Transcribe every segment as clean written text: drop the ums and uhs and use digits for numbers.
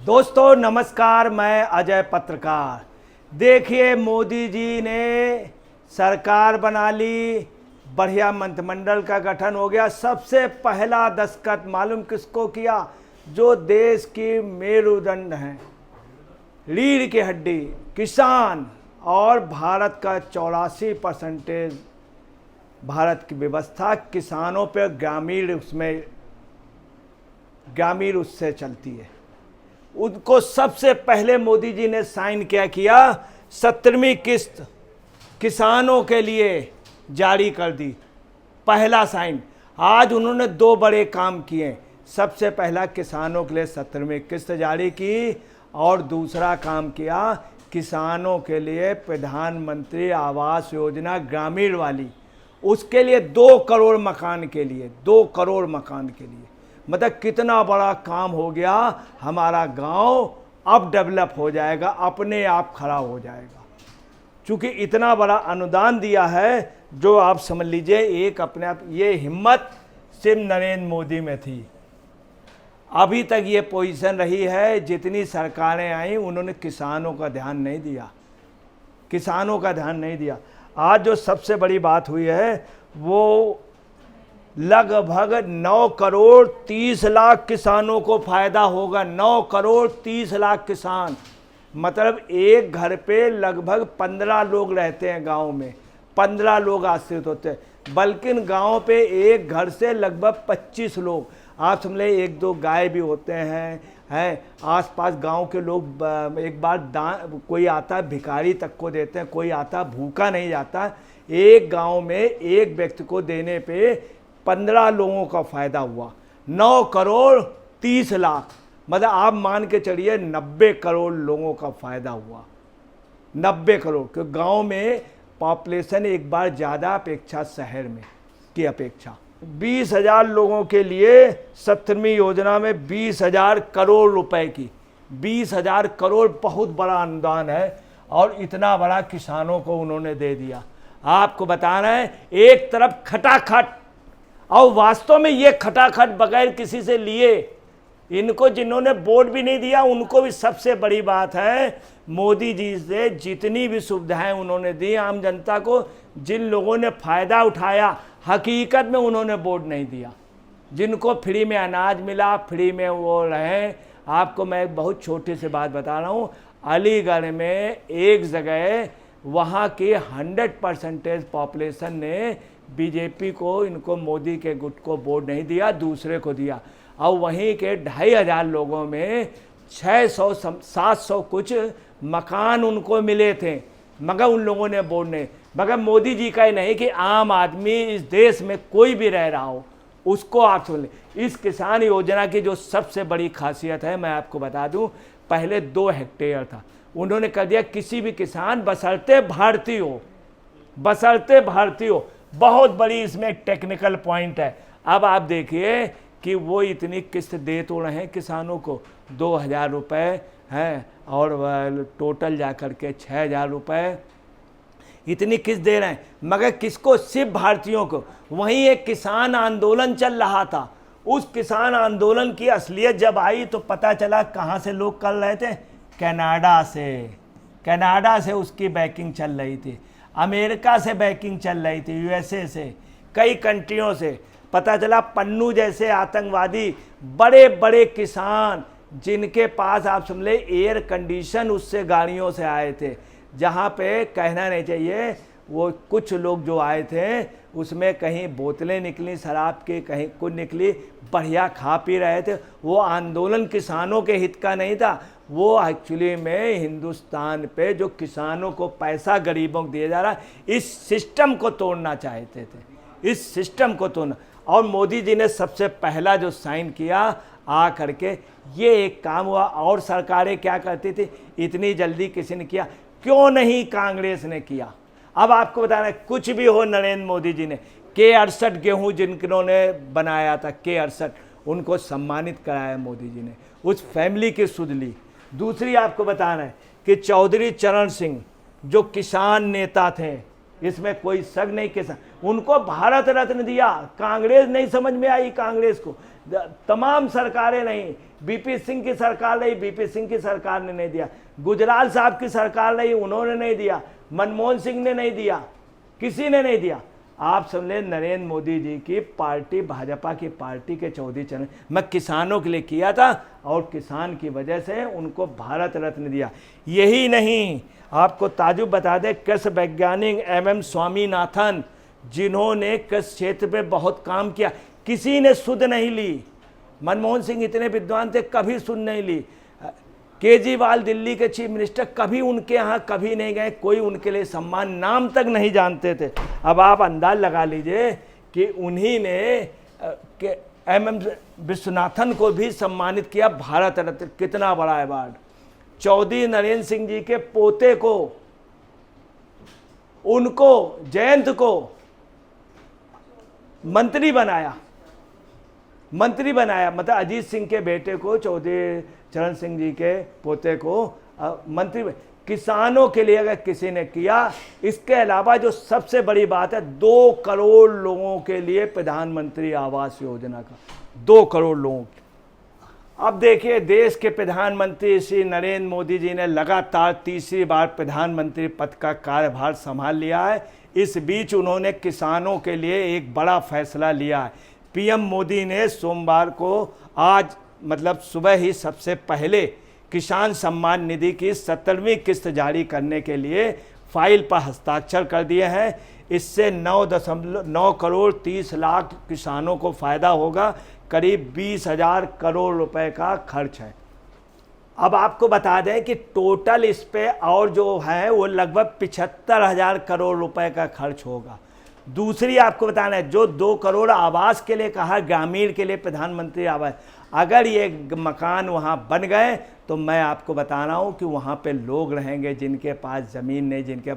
दोस्तों नमस्कार, मैं अजय पत्रकार। देखिए, मोदी जी ने सरकार बना ली, बढ़िया मंत्रिमंडल का गठन हो गया। सबसे पहला दस्तखत मालूम किसको किया? जो देश की मेरुदंड हैं, रीढ़ की हड्डी, किसान। और भारत का 84% भारत की व्यवस्था किसानों पर ग्रामीण उससे चलती है। उनको सबसे पहले मोदी जी ने साइन क्या किया? 17वीं किस्त किसानों के लिए जारी कर दी। पहला साइन। आज उन्होंने दो बड़े काम किए। सबसे पहला किसानों के लिए 17वीं किस्त जारी की, और दूसरा काम किया किसानों के लिए प्रधानमंत्री आवास योजना ग्रामीण वाली, उसके लिए 2 करोड़ मकान के लिए, 2 करोड़ मकान के लिए। मतलब कितना बड़ा काम हो गया। हमारा गांव अब डेवलप हो जाएगा, अपने आप खड़ा हो जाएगा, क्योंकि इतना बड़ा अनुदान दिया है। जो आप समझ लीजिए, एक अपने आप ये हिम्मत सिर्फ नरेंद्र मोदी में थी। अभी तक ये पोजीशन रही है, जितनी सरकारें आई उन्होंने किसानों का ध्यान नहीं दिया, किसानों का ध्यान नहीं दिया। आज जो सबसे बड़ी बात हुई है वो लगभग 9 करोड़ 30 लाख किसानों को फायदा होगा। 9 करोड़ 30 लाख किसान, मतलब एक घर पे लगभग 15 लोग रहते हैं। गांव में 15 लोग आश्रित होते हैं, बल्कि गांव पे एक घर से लगभग 25 लोग। आप समझ लें, 1-2 गाय भी होते हैं आसपास गांव के लोग। एक बार कोई आता है भिखारी तक को देते हैं, कोई आता भूखा नहीं जाता। एक गांव में एक व्यक्ति को देने पे 15 लोगों का फायदा हुआ। 9 करोड़ 30 लाख, मतलब आप मान के चलिए 90 करोड़ लोगों का फायदा हुआ। 90 करोड़, क्योंकि गांव में पॉपुलेशन एक बार ज़्यादा अपेक्षा शहर में की अपेक्षा। 20,000 लोगों के लिए 17वीं योजना में 20,000 करोड़ रुपए की, 20,000 करोड़ बहुत बड़ा अनुदान है। और इतना बड़ा किसानों को उन्होंने दे दिया। आपको बता रहे हैं, एक तरफ खटाखट, और वास्तव में ये खटाखट बगैर किसी से लिए, इनको जिन्होंने वोट भी नहीं दिया उनको भी सबसे बड़ी बात है, मोदी जी से जितनी भी सुविधाएं उन्होंने दी आम जनता को, जिन लोगों ने फायदा उठाया, हकीकत में उन्होंने वोट नहीं दिया। जिनको फ्री में अनाज मिला, फ्री में वो रहे। आपको मैं एक बहुत छोटी सी बात बता रहा हूँ, अलीगढ़ में एक जगह वहाँ की 100% पॉपुलेशन ने बीजेपी को, इनको मोदी के गुट को वोट नहीं दिया, दूसरे को दिया। और वहीं के 2,500 लोगों में 600-700 कुछ मकान उनको मिले थे, मगर उन लोगों ने वोट नहीं। मगर मोदी जी का ही नहीं कि आम आदमी इस देश में कोई भी रह रहा हो, उसको आप सुन लें। इस किसान योजना की जो सबसे बड़ी खासियत है, मैं आपको बता दूं, पहले 2 हेक्टेयर था, उन्होंने कर दिया किसी भी किसान, बशर्ते भारतीय हो, बशर्ते भारतीय हो। बहुत बड़ी इसमें टेक्निकल पॉइंट है। अब आप देखिए कि वो इतनी किस्त दे तो रहे हैं किसानों को, 2,000 रुपये हैं, और टोटल जाकर के 6,000 रुपये इतनी किस्त दे रहे हैं। मगर किसको? सिर्फ भारतीयों को। वहीं एक किसान आंदोलन चल रहा था, उस किसान आंदोलन की असलियत जब आई तो पता चला कहाँ से लोग कर रहे थे, कनाडा से। कनाडा से उसकी बैकिंग चल रही थी, अमेरिका से बैकिंग चल रही थी, यूएसए से, कई कंट्रियों से। पता चला पन्नू जैसे आतंकवादी, बड़े बड़े किसान, जिनके पास आप समझ लें एयर कंडीशन उससे गाड़ियों से आए थे, जहाँ पे कहना नहीं चाहिए, वो कुछ लोग जो आए थे उसमें कहीं बोतलें निकली शराब की, कहीं कुछ निकली, बढ़िया खा पी रहे थे। वो आंदोलन किसानों के हित का नहीं था, वो एक्चुअली में हिंदुस्तान पे जो किसानों को पैसा गरीबों को दिया जा रहा, इस सिस्टम को तोड़ना चाहते थे, इस सिस्टम को तोड़ना। और मोदी जी ने सबसे पहला जो साइन किया आ करके, ये एक काम हुआ। और सरकारें क्या करती थी, इतनी जल्दी किसी ने किया क्यों नहीं? कांग्रेस ने किया। अब आपको बताना है, कुछ भी हो, नरेंद्र मोदी जी ने K68 गेहूं जिन्होंने बनाया था, K68, उनको सम्मानित कराया मोदी जी ने, उस फैमिली की सुध ली। दूसरी आपको बताना है कि चौधरी चरण सिंह जो किसान नेता थे, इसमें कोई शक नहीं, किसान, उनको भारत रत्न दिया। कांग्रेस नहीं समझ में आई, कांग्रेस को तमाम सरकारें नहीं, बीपी सिंह की सरकार रही, बीपी सिंह की सरकार ने नहीं दिया, गुजराल साहब की सरकार रही, उन्होंने नहीं दिया, मनमोहन सिंह ने नहीं दिया, किसी ने नहीं दिया। आप समझे नरेंद्र मोदी जी की पार्टी, भाजपा की पार्टी के 14 चरण मैं किसानों के लिए किया था और किसान की वजह से उनको भारत रत्न दिया। यही नहीं, आपको ताजुब बता दें, कृषि वैज्ञानिक MM स्वामीनाथन, जिन्होंने कृषि क्षेत्र में बहुत काम किया, किसी ने सुध नहीं ली। मनमोहन सिंह इतने विद्वान थे, कभी सुध नहीं ली। केजरीवाल दिल्ली के चीफ मिनिस्टर, कभी उनके यहाँ कभी नहीं गए, कोई उनके लिए सम्मान नाम तक नहीं जानते थे। अब आप अंदाज लगा लीजिए कि उन्हीं ने MM विश्वनाथन को भी सम्मानित किया भारत रत्न, कितना बड़ा अवार्ड। चौधरी नरेंद्र सिंह जी के पोते को, उनको जयंत को मंत्री बनाया, मतलब अजीत सिंह के बेटे को, चौधरी चरण सिंह जी के पोते को मंत्री। किसानों के लिए अगर किसी ने किया, इसके अलावा जो सबसे बड़ी बात है, 2 करोड़ लोगों के लिए प्रधानमंत्री आवास योजना का, 2 करोड़ लोगों की। अब देखिए, देश के प्रधानमंत्री श्री नरेंद्र मोदी जी ने लगातार तीसरी बार प्रधानमंत्री पद का कार्यभार संभाल लिया है। इस बीच उन्होंने किसानों के लिए एक बड़ा फैसला लिया है। PM मोदी ने सोमवार को, आज मतलब सुबह ही, सबसे पहले किसान सम्मान निधि की 17वीं किस्त जारी करने के लिए फाइल पर हस्ताक्षर कर दिए हैं। इससे 9 करोड़ 30 लाख किसानों को फ़ायदा होगा, करीब 20,000 करोड़ रुपए का खर्च है। अब आपको बता दें कि टोटल इस पे और जो है वो लगभग 75,000 करोड़ रुपए का खर्च होगा। दूसरी आपको बताना है, जो 2 करोड़ आवास के लिए कहा, ग्रामीण के लिए प्रधानमंत्री आवास, अगर ये मकान वहाँ बन गए तो मैं आपको बता रहा हूँ कि वहाँ पे लोग रहेंगे जिनके पास ज़मीन नहीं, जिनके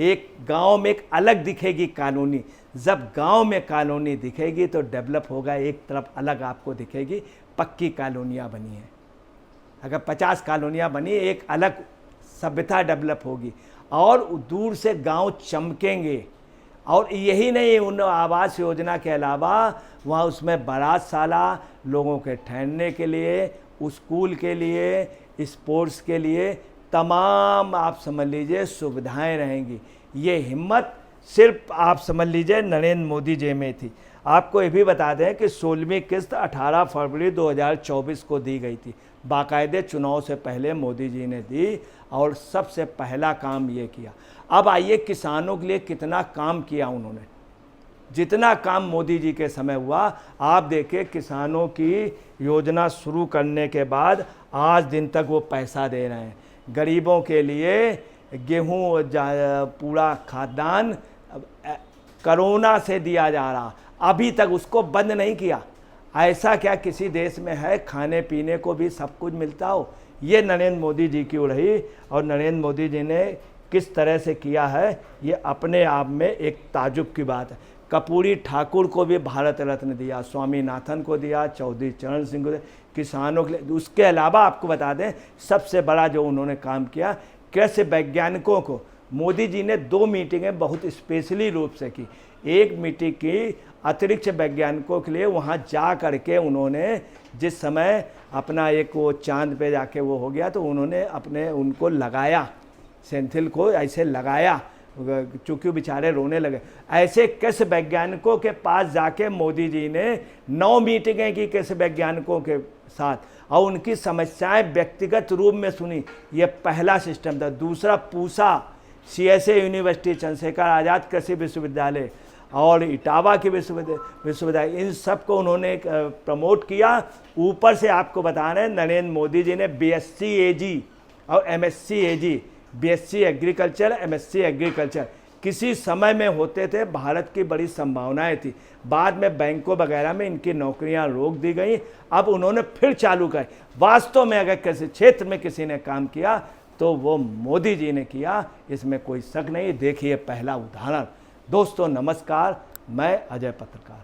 एक गांव में एक अलग दिखेगी कॉलोनी। जब गांव में कॉलोनी दिखेगी तो डेवलप होगा, एक तरफ अलग आपको दिखेगी, पक्की कॉलोनियाँ बनी हैं। अगर 50 कॉलोनियाँ बनी, एक अलग सभ्यता डेवलप होगी और दूर से गांव चमकेंगे। और यही नहीं, उन आवास योजना के अलावा वहाँ उसमें बारातशाला, लोगों के ठहरने के लिए, स्कूल के लिए, स्पोर्ट्स के लिए तमाम आप समझ लीजिए सुविधाएं रहेंगी। ये हिम्मत सिर्फ आप समझ लीजिए नरेंद्र मोदी जी में थी। आपको ये भी बता दें कि 16वीं किस्त 18 फरवरी 2024 को दी गई थी, बाकायदे चुनाव से पहले मोदी जी ने दी और सबसे पहला काम ये किया। अब आइए किसानों के लिए कितना काम किया उन्होंने। जितना काम मोदी जी के समय हुआ, आप देखिए किसानों की योजना शुरू करने के बाद आज दिन तक वो पैसा दे रहे हैं। गरीबों के लिए गेहूं पूरा खाद्यान्न कोरोना से दिया जा रहा, अभी तक उसको बंद नहीं किया। ऐसा क्या किसी देश में है खाने पीने को भी सब कुछ मिलता हो? ये नरेंद्र मोदी जी की रही और नरेंद्र मोदी जी ने किस तरह से किया है, ये अपने आप में एक ताजुब की बात है। कर्पूरी ठाकुर को भी भारत रत्न दिया, स्वामीनाथन को दिया, चौधरी चरण सिंह को दिया, किसानों के लिए। उसके अलावा आपको बता दें सबसे बड़ा जो उन्होंने काम किया, कृषि वैज्ञानिकों को मोदी जी ने 2 मीटिंगें बहुत स्पेशली रूप से की। एक मीटिंग की अतिरिक्त वैज्ञानिकों के लिए, वहाँ जा करके उन्होंने जिस समय अपना एक वो चांद पे जाके वो हो गया तो उन्होंने अपने उनको लगाया, सेंथिल को ऐसे लगाया, चूँकि बेचारे रोने लगे। ऐसे कृषि वैज्ञानिकों के पास जाके मोदी जी ने 9 मीटिंगें की कृषि वैज्ञानिकों के साथ और उनकी समस्याएं व्यक्तिगत रूप में सुनी। ये पहला सिस्टम था। दूसरा पूसा, CSA यूनिवर्सिटी, चंद्रशेखर आज़ाद कृषि विश्वविद्यालय और इटावा के विश्वविद्यालय, इन सब को उन्होंने प्रमोट किया। ऊपर से आपको बता रहे हैं नरेंद्र मोदी जी ने BSc AG और MSc AG, BSc agriculture, MSc agriculture किसी समय में होते थे। भारत की बड़ी संभावनाएं थी। बाद में बैंकों वगैरह में इनकी नौकरियां रोक दी गई, अब उन्होंने फिर चालू कर। वास्तव में अगर किसी क्षेत्र में किसी ने काम किया तो वो मोदी जी ने किया, इसमें कोई शक नहीं। देखिए पहला उदाहरण। दोस्तों नमस्कार, मैं अजय पत्रकार।